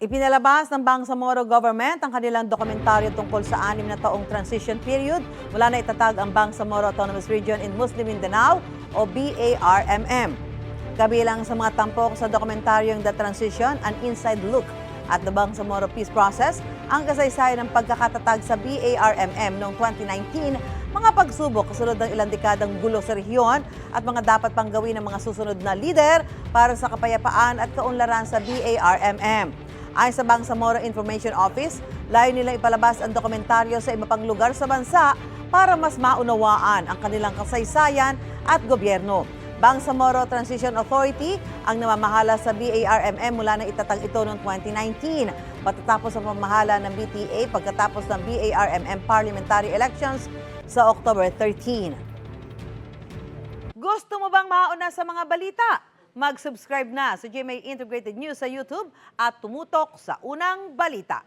Ipinalabas ng Bangsamoro government ang kanilang dokumentaryo tungkol sa 6 na taong transition period mula na itatag ang Bangsamoro Autonomous Region in Muslim Mindanao o BARMM. Kabilang sa mga tampok sa dokumentaryong The Transition, an Inside Look at the Bangsamoro Peace Process, ang kasaysayan ng pagkakatatag sa BARMM noong 2019, mga pagsubok kasunod ng ilang dekadang gulo sa rehiyon at mga dapat pang gawin ng mga susunod na lider para sa kapayapaan at kaunlaran sa BARMM. Ayon sa Bangsamoro Information Office, layo nilang ipalabas ang dokumentaryo sa iba pang lugar sa bansa para mas maunawaan ang kanilang kasaysayan at gobyerno. Bangsamoro Transition Authority ang namamahala sa BARMM mula na itatag ito noong 2019. Patatapos ang pamahala ng BTA pagkatapos ng BARMM parliamentary elections sa October 13. Gusto mo bang mauna sa mga balita? Mag-subscribe na sa GMA Integrated News sa YouTube at tumutok sa unang balita.